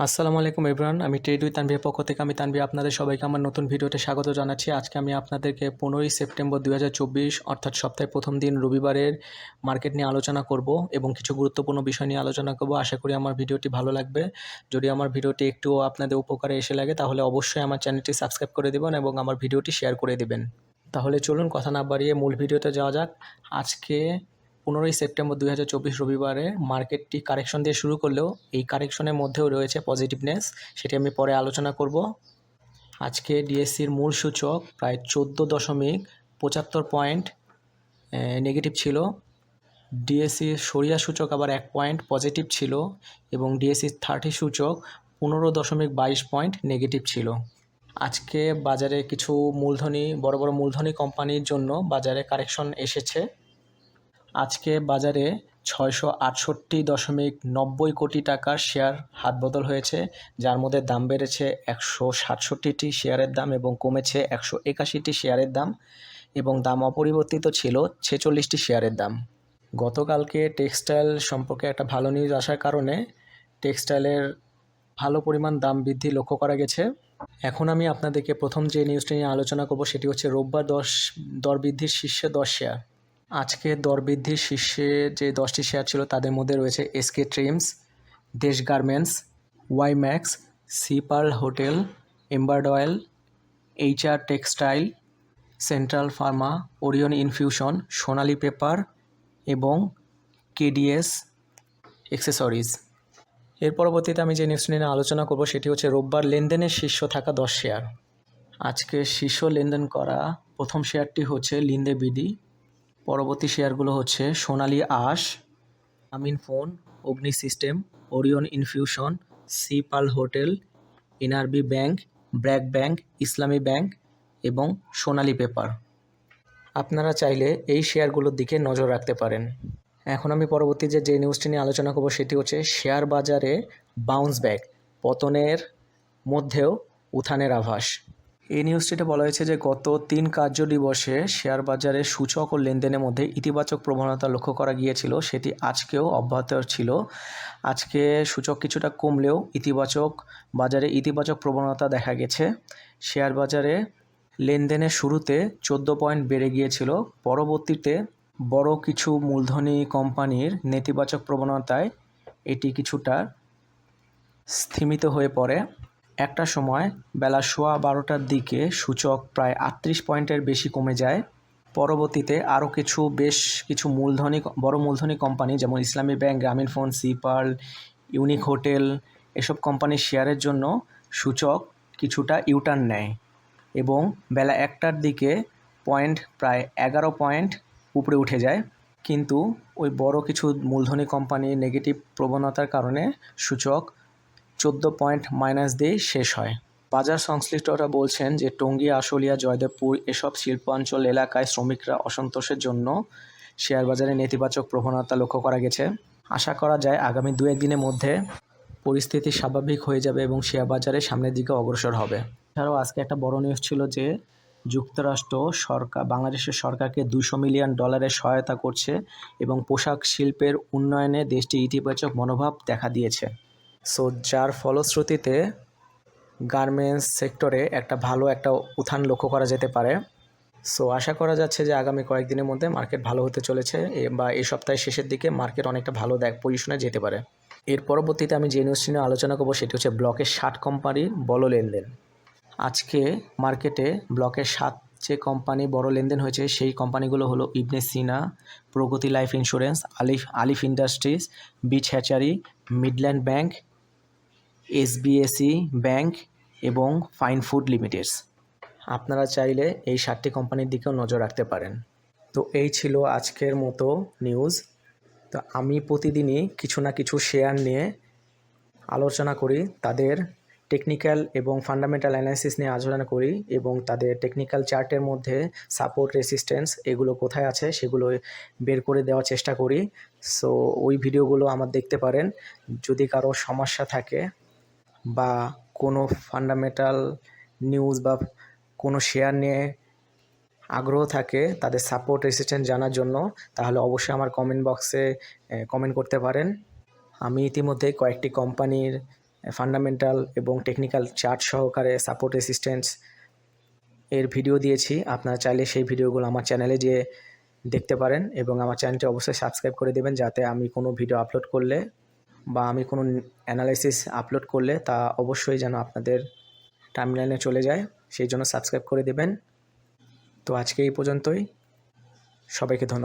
আসসালামু আলাইকুম এভরিওয়ান, আমি ট্রেড উইথ তানভীরের পক্ষ থেকে আমি তানভীর আপনাদের সবাইকে আমার নতুন ভিডিওতে স্বাগত জানাচ্ছি। আজকে আমি আপনাদেরকে 15ই সেপ্টেম্বর 2024 অর্থাৎ সপ্তাহের প্রথম দিন রবিবারের মার্কেট নিয়ে আলোচনা করব এবং কিছু গুরুত্বপূর্ণ বিষয় নিয়ে আলোচনা করব। আশা করি আমার ভিডিওটি ভালো লাগবে। যদি আমার ভিডিওটি একটুও আপনাদের উপকারে এসে লাগে তাহলে অবশ্যই আমার চ্যানেলটি সাবস্ক্রাইব করে দেবেন এবং আমার ভিডিওটি শেয়ার করে দেবেন। তাহলে চলুন কথা না বাড়িয়ে মূল ভিডিওতে যাওয়া যাক। আজকে 15ই সেপ্টেম্বর 2024 রবিবারে মার্কেটটি কারেকশন দিয়ে শুরু করলেও এই কারেকশনের মধ্যেও রয়েছে পজিটিভনেস, সেটি আমি পরে আলোচনা করব। আজকে ডিএসসির মূল সূচক প্রায় 14.75 পয়েন্ট নেগেটিভ ছিল। ডিএসসির সরিয়া সূচক আবার 1 পয়েন্ট পজিটিভ ছিল এবং ডিএসসি 30 সূচক 15.22 পয়েন্ট নেগেটিভ ছিল। আজকে বাজারে কিছু বড় বড় মূলধনী কোম্পানির জন্য বাজারে কারেকশন এসেছে। আজকে বাজারে 668.90 কোটি টাকার শেয়ার হাতবদল হয়েছে, যার মধ্যে দাম বেড়েছে 167টি শেয়ারের দাম এবং কমেছে 181টি শেয়ারের দাম এবং দাম অপরিবর্তিত ছিল 46টি শেয়ারের দাম। গতকালকে টেক্সটাইল সম্পর্কে একটা ভালো নিউজ আসার কারণে টেক্সটাইলের ভালো পরিমাণ দাম বৃদ্ধি লক্ষ্য করা গেছে। এখন আমি আপনাদেরকে প্রথম যে নিউজটি নিয়ে আলোচনা করব সেটি হচ্ছে রোববার দর বৃদ্ধির শীর্ষে 10 শেয়ার। আজকে দর বৃদ্ধির শীর্ষে যে 10টি শেয়ার ছিল তাদের মধ্যে রয়েছে SK Trims, Desh Garments, Y Max, Sea Pearl Hotel, Emerald Oil, HR Textile, Central Pharma, Orion Infusion, Sonali Paper এবং কেডিএস অ্যাক্সেসরিজ। এর পরবর্তীতে আমি যে নিউজটি নিয়ে আলোচনা করব সেটি হচ্ছে রোববার লেনদেনের শীর্ষ থাকা 10 শেয়ার। আজকে শীর্ষ লেনদেন করা প্রথম শেয়ারটি হচ্ছে লিন্দে বিডি। পরবর্তী শেয়ারগুলো হচ্ছে Sonali Aansh, Amin phone, Agni system, Orion Infusion, Sea Pearl hotel, NRB bank, BRAC bank, Islami bank এবং সোনালী পেপার। আপনারা চাইলে এই শেয়ারগুলোর দিকে নজর রাখতে পারেন। এখন আমি পরবর্তী যে নিউজটি নিয়ে আলোচনা করব সেটি হচ্ছে শেয়ার বাজারে বাউন্স ব্যাক, পতনের মধ্যেও উত্থানের আভাস। এই নিউজটিতে বলা হয়েছে যে গত 3 কার্য দিবসে শেয়ার বাজারে সূচক ও লেনদেনের মধ্যে ইতিবাচক প্রবণতা লক্ষ্য করা গিয়েছিল, সেটি আজকেও অব্যাহত ছিল। আজকে সূচক কিছুটা কমলেও বাজারে ইতিবাচক প্রবণতা দেখা গেছে। শেয়ার বাজারে লেনদেনের শুরুতে 14 পয়েন্ট বেড়ে গিয়েছিল, পরবর্তীতে বড় কিছু মূলধনী কোম্পানির নেতিবাচক প্রবণতায় এটি কিছুটা স্থিমিত হয়ে পড়ে। একটা সময় বেলা 12:15টার দিকে সূচক প্রায় 38 পয়েন্টের বেশি কমে যায়। পরবর্তীতে আরও বেশ কিছু বড় মূলধনী কোম্পানি যেমন Islami bank, Grameen phone, Sea Pearl, Unique hotel এসব কোম্পানির শেয়ারের জন্য সূচক কিছুটা ইউটার্ন নেয় এবং বেলা 1টার দিকে প্রায় 11 পয়েন্ট উপরে উঠে যায়। কিন্তু ওই বড় কিছু মূলধনী কোম্পানির নেগেটিভ প্রবণতার কারণে সূচক 14 পয়েন্ট মাইনাস দিয়ে শেষ হয়। বাজার সংশ্লিষ্টরা বলছেন যে টঙ্গী, আশুলিয়া, জয়দেবপুর এসব শিল্পাঞ্চল এলাকায় শ্রমিকরা অসন্তোষের জন্য শেয়ার বাজারে নেতিবাচক প্রবণতা লক্ষ্য করা গেছে। আশা করা যায় আগামী 2-1 দিনের মধ্যে পরিস্থিতি স্বাভাবিক হয়ে যাবে এবং শেয়ার বাজারে সামনের দিকে অগ্রসর হবে। এছাড়াও আজকে একটা বড় নিউজ ছিল যে যুক্তরাষ্ট্র সরকার বাংলাদেশের সরকারকে $200 মিলিয়ন সহায়তা করছে এবং পোশাক শিল্পের উন্নয়নে দেশটি ইতিবাচক মনোভাব দেখা দিয়েছে। যার ফলশ্রুতিতে গার্মেন্টস সেক্টরে ভালো একটা উত্থান লক্ষ্য করা যেতে পারে। আশা করা যাচ্ছে যে আগামী কয়েকদিনের মধ্যে মার্কেট ভালো হতে চলেছে বা এই সপ্তাহের শেষের দিকে মার্কেট অনেকটা ভালো পজিশনে যেতে পারে। এর পরবর্তীতে আমি যে নিউজটি নিয়ে আলোচনা করব সেটি হচ্ছে ব্লকের 60 কোম্পানির বড় লেনদেন। আজকে মার্কেটে ব্লকের 7 যে কোম্পানি বড় লেনদেন হয়েছে সেই কোম্পানিগুলো হলো Ibn Sina, Pragati Life Insurance, Alif Industries, Beach Hatchery, Midland Bank, SBSE Bank এবং ফাইন ফুড লিমিটেডস। আপনারা চাইলে এই 7টি কোম্পানির দিকেও নজর রাখতে পারেন। তো এই ছিল আজকের মতো নিউজ। তো আমি প্রতিদিনই কিছু না কিছু শেয়ার নিয়ে আলোচনা করি, তাদের টেকনিক্যাল এবং ফান্ডামেন্টাল অ্যানালাইসিস নিয়ে আলোচনা করি এবং তাদের টেকনিক্যাল চার্টের মধ্যে সাপোর্ট, রেসিস্ট্যান্স এগুলো কোথায় আছে সেগুলো বের করে দেওয়ার চেষ্টা করি। ওই ভিডিওগুলো আমার দেখতে পারেন। যদি কারো সমস্যা থাকে বা কোনো ফান্ডামেন্টাল নিউজ বা কোনো শেয়ার নিয়ে আগ্রহ থাকে তাদের সাপোর্ট, রেসিস্ট্যান্স জানার জন্য, তাহলে অবশ্যই আমার কমেন্ট বক্সে কমেন্ট করতে পারেন। আমি ইতিমধ্যে কয়েকটি কোম্পানির ফান্ডামেন্টাল এবং টেকনিক্যাল চার্ট সহকারে সাপোর্ট অ্যাসিস্ট্যান্স এর ভিডিও দিয়েছি। আপনারা চাইলে সেই ভিডিওগুলো আমার চ্যানেলে যেয়ে দেখতে পারেন এবং আমার চ্যানেলটি অবশ্যই সাবস্ক্রাইব করে দেবেন, যাতে আমি কোনো ভিডিও আপলোড করলে বা আমি কোনো অ্যানালাইসিস আপলোড করলে তা অবশ্যই যেন আপনাদের টাইমলাইনে চলে যায়, সেই জন্য সাবস্ক্রাইব করে দেবেন। তো আজকে এই পর্যন্তই, সবাইকে ধন্যবাদ।